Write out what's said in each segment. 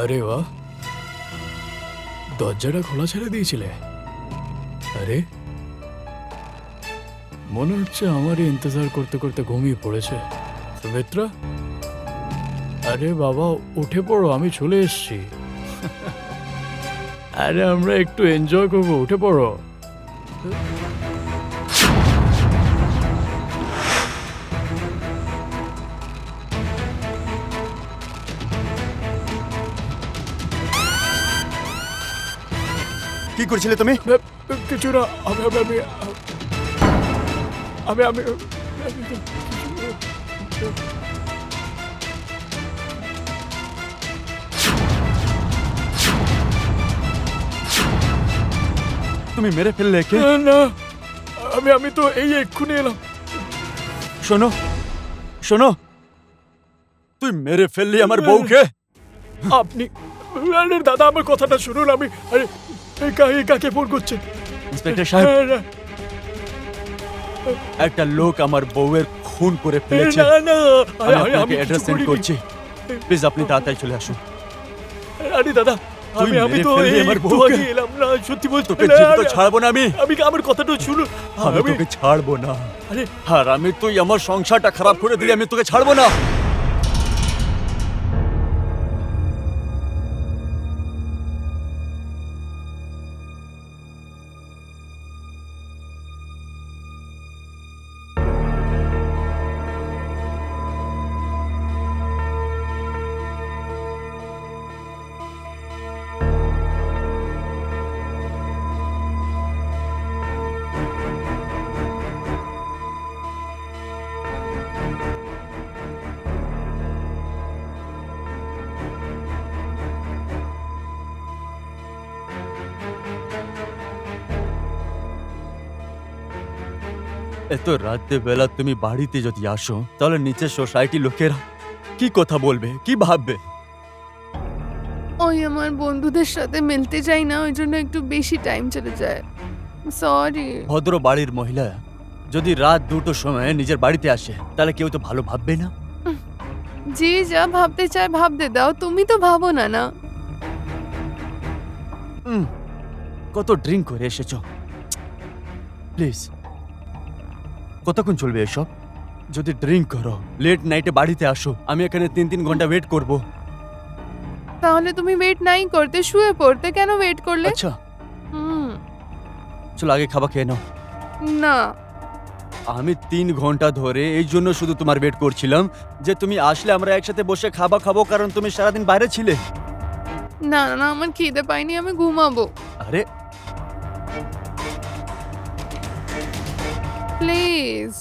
আরে বাহ, দরজাটা খোলা ছেড়ে দিয়েছিলে। আরে মনে হচ্ছে আমারই ইন্তজার করতে করতে ঘুমিয়ে পড়েছে। সুমিত্রা, আরে বাবা উঠে পড়ো, আমি চলে এসেছি। আরে আমরা একটু এনজয় করবো, উঠে পড়ো। কি করছিলে তুমি? কিছু না, আমি আমি আমি আমি আমি তুমি মেরে ফেললে কে? না, আমি আমি তো এই এক্ষুনি এলাম। শোনো শোনো, তুই মেরে ফেললি আমার বউকে। আপনি আরে দাদা, আমার কথাটা শুনুন। আমি আরে এই কাকে ফোন করছে? ইন্সপেক্টর সাহেব, একটা লোক আমার বউয়ের খুন করে ফেলেছে। না না, আমি আপনাকে অ্যাড্রেস সেন্ড করছি, প্লিজ আপনি তাড়াতাড়ি চলে আসুন। আরে দাদা, তুই আমি মেরে তো ফেললি এই আমার একটু বউকে। আগে এলাম। না সত্যি বলছি, তোকে জীবিত ছাড়বো না আমি। আমি আমার কথাটা শুনুন। আমি তোকে ছাড়বো না। আরে আর আমি, তুই আমার সংসারটা খারাপ করে দিলি, আমি তোকে ছাড়বো না। এত রাতে বেলা তুমি বাড়িতে যদি আসো, তাহলে নিচের সোসাইটি লোকেরা কি কথা বলবে, কি ভাববে? ওই আমার বন্ধুদের সাথে মিলতে যাই না, ওই জন্য একটু বেশি টাইম চলে যায়। সরি। ভদ্র বাড়ির মহিলা যদি রাত 2টোর সময় নিজের বাড়িতে আসে, তাহলে কেউ তো ভালো ভাববে না। যে যা ভাবতে চায় ভাবতে দাও, তুমি তো ভাবো না না। কত ড্রিঙ্ক করে এসেছো, প্লিজ। কতক্ষণ চলবে এসব? যদি ড্রিঙ্ক করো, লেট নাইটে বাড়িতে আসো, আমি এখানে 3 ঘন্টা ওয়েট করব। তাহলে তুমি ওয়েট নাই করতে, শুয়ে পড়তে, কেন ওয়েট করলে? আচ্ছা হুম, চলো আগে খাবার খেয়ে নাও। না আমি 3 ঘন্টা ধরে এই জন্য শুধু তোমার ওয়েট করছিলাম যে তুমি আসলে আমরা একসাথে বসে খাবার খাবো, কারণ তুমি সারাদিন বাইরে ছিলে। না না, আমার খিদে পাইনি, আমি ঘুমাবো। আরে প্লিজ।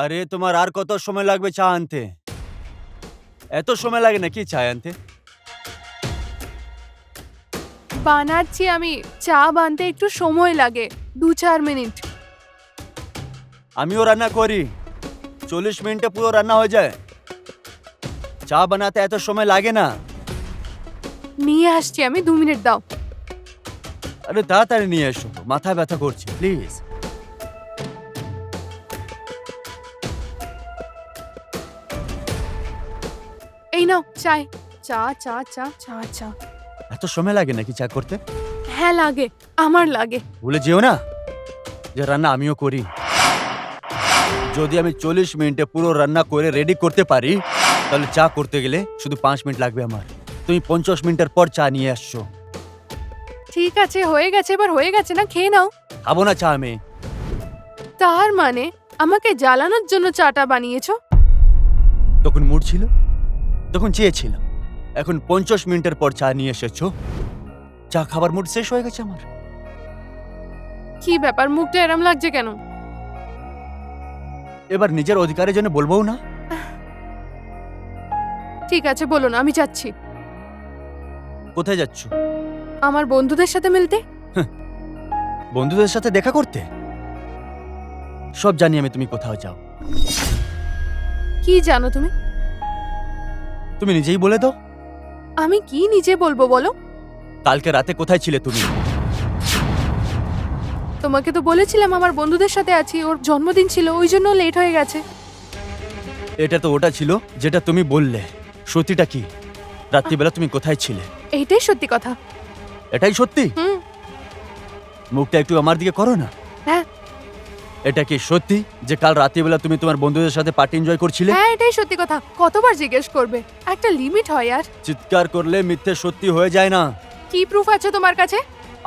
আরে তোমার আর কত সময় লাগবে চা আনতে? এত সময় লাগে নাকি চা আনতে? বানাচ্ছি আমি। চা বানতে একটু সময় লাগে, 2-4 মিনিট। আমিও রান্না করি, 40 মিনিটে পুরো রান্না হয়ে যায়। চা বানাতে এত সময় লাগে না। নিয়ে আসছি আমি, 2 মিনিট দাও। আরে তাড়াতাড়ি নিয়ে এসো, মাথা ব্যথা করছে প্লিজ। এই নাও চাই। চা চা চা চা চা। এত সময় লাগে নাকি চা করতে? হ্যাঁ লাগে, আমার লাগে। ভুলে যেও না যে রান্না আমিও করি। যদি আমি 40 মিনিটে পুরো রান্না করে রেডি করতে পারি, তাহলে চা করতে গেলে শুধু 5 মিনিট লাগবে আমার। তুমি 50 মিনিটের পর চা নিয়ে আসছো। ঠিক আছে, হয়ে গেছে, এবার হয়ে গেছে না, খেয়ে নাও। খাবো না চা আমি। তার মানে আমাকে জ্বালানোর জন্য চাটা বানিয়েছো? তখন মুড ছিল, তখন চেয়েছিল। এখন 50 মিনিটের পর চা নিয়ে এসেছো। চা খাবার মুড শেষ হয়ে গেছে আমার। কি ব্যাপার, মুখটা এরম লাগছে কেন? এবার নিজের অধিকারের জন্য বলবো না। ঠিক আছে বলো না, আমি যাচ্ছি। কোথায় যাচ্ছ? আমার বন্ধুদের সাথে মিলতে। বন্ধুদের সাথে দেখা করতে? সব জানি আমি তুমি কোথাও যাও। কি জানো তুমি? তুমি নিজেই বলে দাও। আমি কি নিজে বলবো বলো? কালকে রাতে কোথায় ছিলে তুমি? তোমাকে তো বলেছিলাম আমার বন্ধুদের সাথে আছি, ওর জন্মদিন ছিল, ওই জন্য লেট হয়ে গেছে। এটা তো ওটা ছিল যেটা তুমি বললে। সত্যিটা কি? রাত্রিবেলা তুমি কোথায় ছিলে? এইটাই সত্যি কথা। এটাই সত্যি? হুম। মুখটা একটু আমার দিকে করো না। হ্যাঁ এটা কি সত্যি যে কাল রাত্রিবেলা তুমি তোমার বন্ধুদের সাথে পার্টি এনজয় করছিলে? হ্যাঁ এটাই সত্যি কথা। কতবার জিজ্ঞেস করবে? একটা লিমিট হয় আর। চিৎকার করলে মিথ্যে সত্যি হয়ে যায় না। কি প্রুফ আছে তোমার কাছে?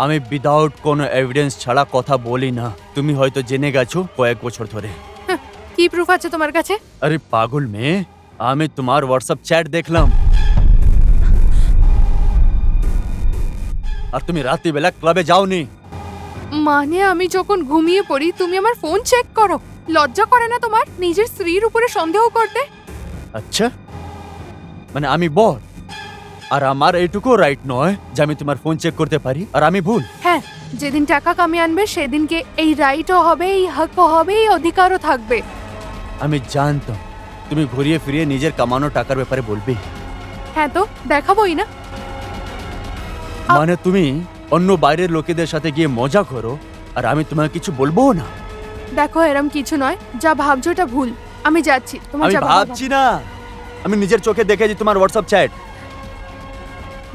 আমি উইদাউট কোনো এভিডেন্স ছাড়া কথা বলি না। তুমি হয়তো জেনে গেছো কয়েক বছর ধরে। কি প্রুফ আছে তোমার কাছে? আরে পাগল মেয়ে, আমি তোমার হোয়াটসঅ্যাপ চ্যাট দেখলাম। আর তুমি রাত্রিবেলা ক্লাবে যাওনি। মানে আমি যখন ঘুমিয়ে পড়ি তুমি আমার ফোন চেক করো? লজ্জা করে না তোমার নিজের স্ত্রীর উপরে সন্দেহ করতে? আচ্ছা, মানে আমি বর আর আমার এইটুকু রাইট নয় যে আমি তোমার ফোন চেক করতে পারি আর আমি ভুল? হ্যাঁ, যেদিন টাকা কামিয়ে আনবে সেদিনকে এই রাইটও হবে, এই হকও হবে, এই অধিকারও থাকবে। আমি জানতাম তুমি ঘুরিয়ে ফিরিয়ে নিজের কামানো টাকার ব্যাপারে বলবে। হ্যাঁ তো দেখাবোই না। মানে তুমি অন্য বাইরের লোকেদের সাথে গিয়ে মজা করো আর আমি তোমাকে কিছু বলবো না? দেখো এরম কিছু নয়, যা ভাবছো এটা ভুল। আমি যাচ্ছি। তোমার আমি যা ভাবার ভাবছি না, আমি নিজের চোখে দেখেছি তোমার হোয়াটসঅ্যাপ চ্যাট।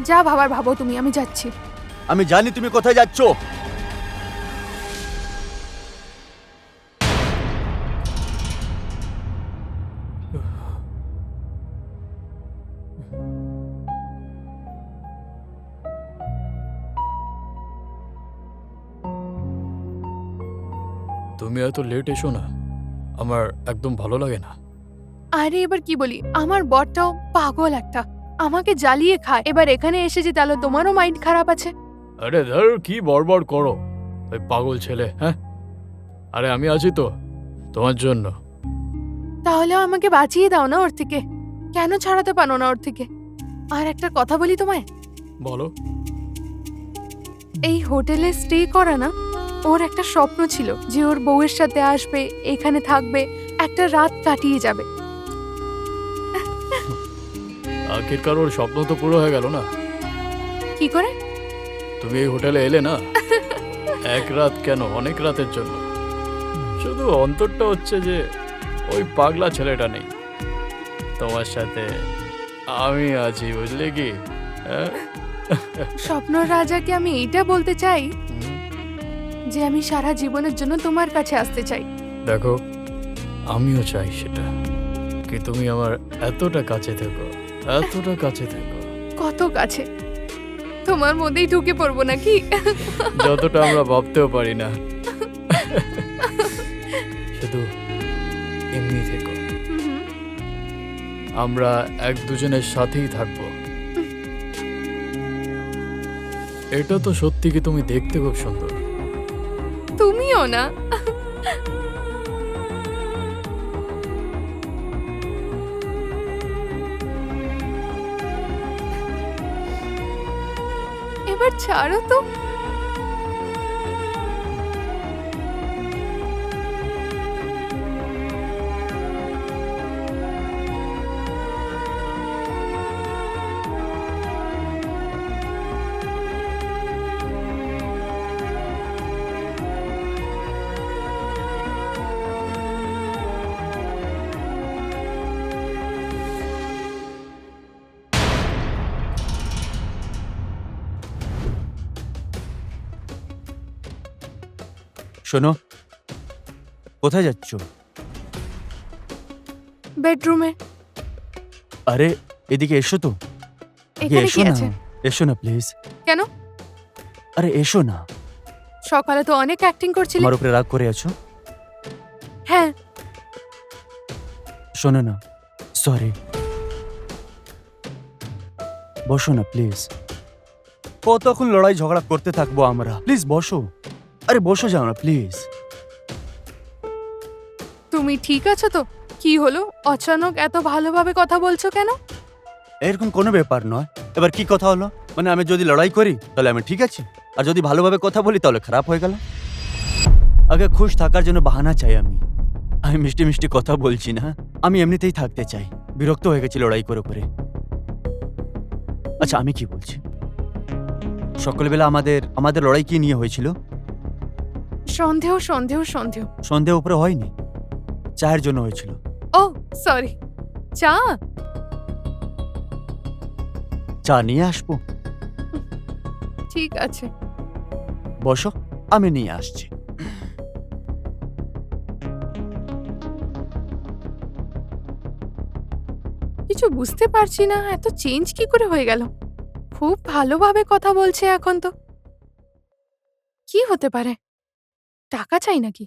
যা ভাবার ভাবো তুমি, আমি যাচ্ছি। আমি জানি তুমি কোথায় যাচ্ছ। তুমি এত লেট এসো না, আমার একদম ভালো লাগে না। আরে এবার কি বলি, আমার বরটাও পাগল একটা, আমাকে জ্বালিয়ে খায়। এবার এখানে এসেছি তাহলে তোমারও মাইন্ড খারাপ আছে? আরে ধর কি বড়বড় করো, ওই পাগল ছেলে। হ্যাঁ, আরে আমি আছি তো তোমার জন্য। তাহলে আমাকে বাঁচিয়ে দাও না ওর থেকে। কেন ছাড়াতে পারো না ওর থেকে? আর একটা কথা বলি তোমায়। বলো। এই হোটেলে স্টে করা না, ওর একটা স্বপ্ন ছিল যে ওর বউয়ের সাথে আসবে, এখানে থাকবে, একটা রাত কাটিয়ে যাবে। আখিরকার ওর স্বপ্ন তো পুরো হয়ে গেল না। কি করে? তুমি এই হোটেলে এলে না, এক রাত কেন অনেক রাতের জন্য। শুধু অন্তরটা হচ্ছে যে ওই পাগলা ছেলেটা নেই, তোমার সাথে আমি আছি, বুঝলে কি? হ্যাঁ? স্বপ্ন রাজাকে আমি এইটা বলতে চাই হুম। যে আমি সারা জীবনের জন্য তোমার কাছে আসতে চাই। দেখো, আমিও চাই সেটা, কি তুমি আমার এতটা কাছে থেকো, এতটা কাছে থেকো। কত কাছে? তোমার মধ্যেই ঢুকে পড়বো নাকি? যতটা আমরা ভাবতেও পারি না। শুধু এমনি থেকো, হুম, আমরা এক দুজনের সাথেই থাকবো। এটা তো সত্যি কি তুমি দেখতে খুব সুন্দর। তুমিও না। এবার এবার ছাড়ো তো। শোনো, কোথায় যাচ্ছ? বেডরুমে। আরে এদিকে এসো তো। এখানে এসো কি না, আছে? এসো না প্লিজ। কেন? আরে এসো না। সকালে তো অনেক অ্যাক্টিং করছিলে। আমার উপরে রাগ করে আছো? হ্যাঁ। শোনো না, সরি। বসো না প্লিজ। কতক্ষণ লড়াই ঝগড়া করতে থাকবো আমরা? প্লিজ বসো। আরে বসো যাও না প্লিজ। তুমি ঠিক আছো তো? কি হলো, অচানক এত ভালোভাবে কথা বলছো কেন? এরকম কোনো ব্যাপার নয়। এবার কি কথা হলো? মানে আমি যদি লড়াই করি তাহলে আমি ঠিক আছি, আর যদি ভালোভাবে কথা বলি তাহলে খারাপ হয়ে গেল? আগে খুশ থাকার জন্য বাহানা চাই আমি। আমি মিষ্টি মিষ্টি কথা বলছি না, আমি এমনিতেই থাকতে চাই। বিরক্ত হয়ে গেছি লড়াই করে করে। আচ্ছা আমি কি বলছি, সকালবেলা আমাদের লড়াই কি নিয়ে হয়েছিল? সন্দেহ সন্দেহ সন্দেহ। সন্দেহ উপরে হয়নি, চায়ের জন্য হয়েছিল। ও সরি, চা? চা নিয়ে আসবো? ঠিক আছে। বসো, আমি নিয়ে আসছি। কিছু বুঝতে পারছি না, এত চেঞ্জ কি করে হয়ে গেল? খুব ভালোভাবে কথা বলছে এখন তো। কি হতে পারে? টাকা চাই নাকি?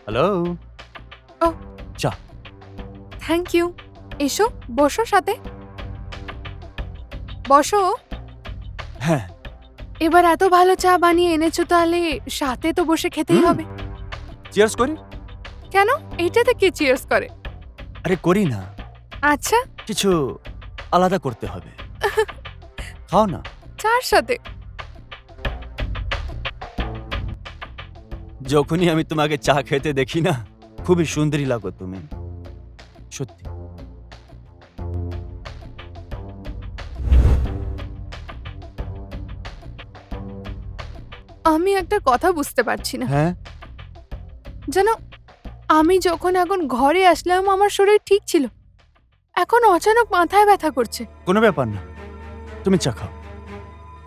হ্যালো। ও চা। Thank you. এসো, বসো সাথে। বসো। হ্যাঁ। এবার এত ভালো চা বানিয়ে এনেছো, তাহলে সাথে তো বসে খেতেই হুম। হবে। চিয়ার্স করি? কেন? এইটাতে কে চিয়ার্স করে? আরে করি না, আচ্ছা, কিছু আলাদা করতে হবে। খাও না। চার সাথে। যখনই আমি তোমাকে চা খেতে দেখি না, খুবই সুন্দরী লাগো তুমি, সত্যি। আমি একটা কথা বুঝতে পারছি না। হ্যাঁ। জানো, আমি যখন এখন ঘরে আসলাম আমার শরীর ঠিক ছিল, এখন অচানক মাথায় ব্যথা করছে। কোনো ব্যাপার না, তুমি চা খাও।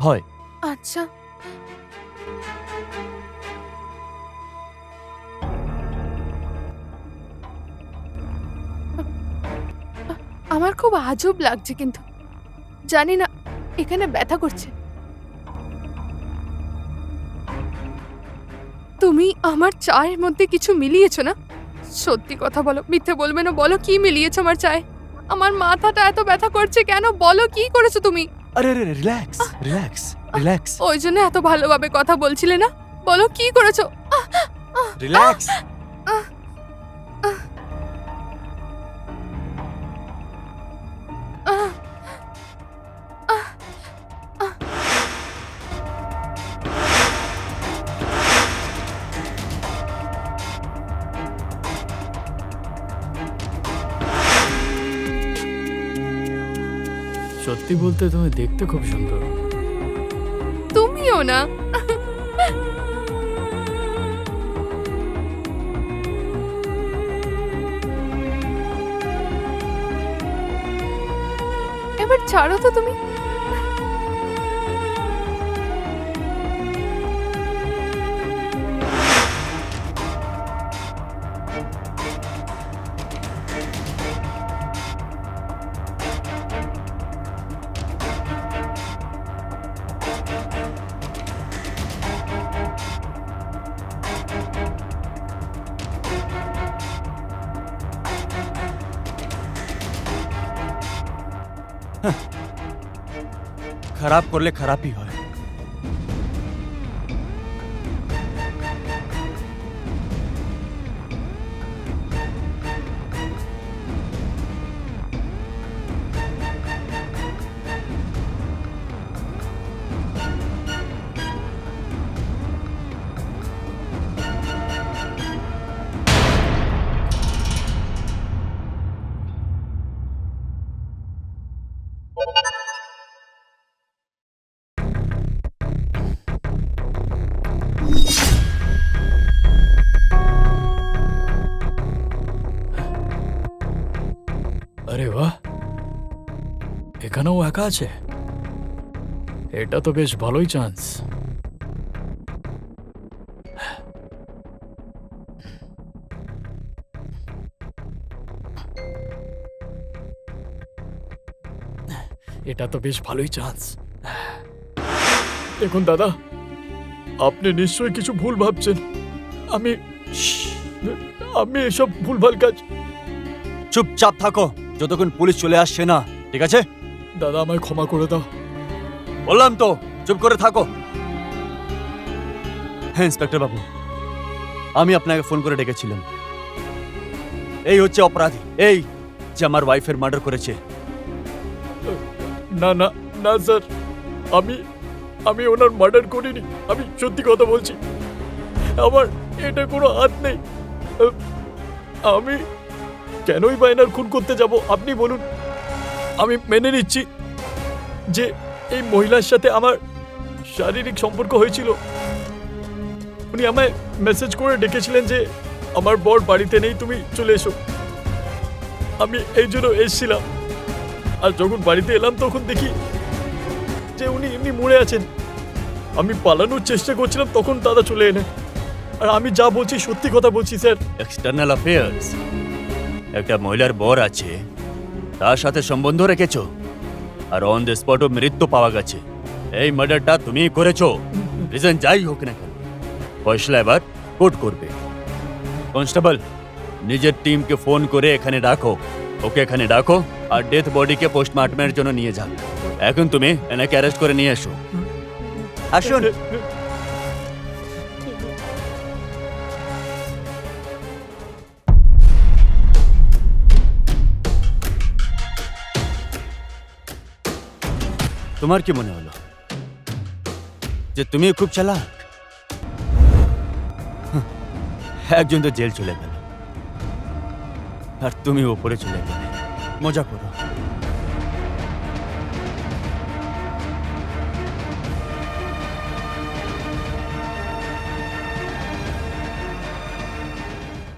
হয়। আচ্ছা। আমার খুব আজব লাগছে, কিন্তু জানি না এখানে ব্যথা করছে। তুমি আমার চায়ের মধ্যে কিছু মিলিয়েছো না? সত্যি কথা বলো, মিথ্যে বলবে না। বলো কি মিলিয়েছো আমার চায়ে? আমার মাথাটা এত ব্যথা করছে কেন? বলো কি করেছো তুমি? আরে আরে রিল্যাক্স রিল্যাক্স রিল্যাক্স ওই জন্য এত ভালোভাবে কথা বলছিলে না? বলো কি করেছো? রিল্যাক্স। আহ, আহ, আহ। সত্যি বলতে তুমি দেখতে খুব সুন্দর। তুমিও না। এবার ছাড়ো তো তুমি। খারাপ করলে খারাপই হয়। আরে বাহ, এখানেও একা আছে। এটা তো বেশ ভালোই চান্স। এটা তো বেশ ভালোই চান্স। দেখুন দাদা, আপনি নিশ্চয়ই কিছু ভুল ভাবছেন। আমি আমি এসব ভুলভাল কাজ। চুপচাপ থাকো যতক্ষণ পুলিশ চলে আসছে না, ঠিক আছে? দাদা আমায় ক্ষমা করে দাও। বললাম তো চুপ করে থাকো। হ্যাঁ ইন্সপেক্টর বাবু, আমি আপনাকে ফোন করে ডেকেছিলাম। এই হচ্ছে অপরাধী, এই যে আমার ওয়াইফের মার্ডার করেছে। না না না স্যার, আমি আমি ওনার মার্ডার করিনি। আমি সত্যি কথা বলছি, আমার এটা কোনো হাত নেই। আমি কেনই বা এনার খুন করতে যাব আপনি বলুন। আমি মেনে নিচ্ছি যে এই মহিলার সাথে আমার শারীরিক সম্পর্ক হয়েছিল। উনি আমায় মেসেজ করে ডেকেছিলেন যে আমার বর বাড়িতে নেই, তুমি চলে এসো। আমি এই জন্য এসেছিলাম। আর যখন বাড়িতে এলাম তখন দেখি যে উনি এমনি মরে আছেন। আমি পালানোর চেষ্টা করছিলাম, তখন দাদা চলে এলেন। আর আমি যা বলছি সত্যি কথা বলছি স্যার। এক্সটার্নাল অ্যাফেয়ার্স, একটা মহিলার বর আছে, তার সাথে সম্বন্ধ রেখেছো, আর অন দ্য স্পটও মৃত্যু পাওয়া গেছে। এই মার্ডারটা তুমিই করেছো। রিজন যাই হোক না কেন, ফয়সলা এবার কোর্ট করবে। কনস্টেবল, নিজের টিমকে ফোন করে এখানে ডাকো, ওকে এখানে ডাকো, আর ডেথ বডিকে পোস্টমর্টমের জন্য নিয়ে যাও। এখন তুমি এনাকে অ্যারেস্ট করে নিয়ে এসো। আসুন। তোমার কি মনে হলো যে তুমি খুব চালাক? একজন তো জেল চলে গেল, আর তুমি ওপরে চলে গেলে। মজা করো।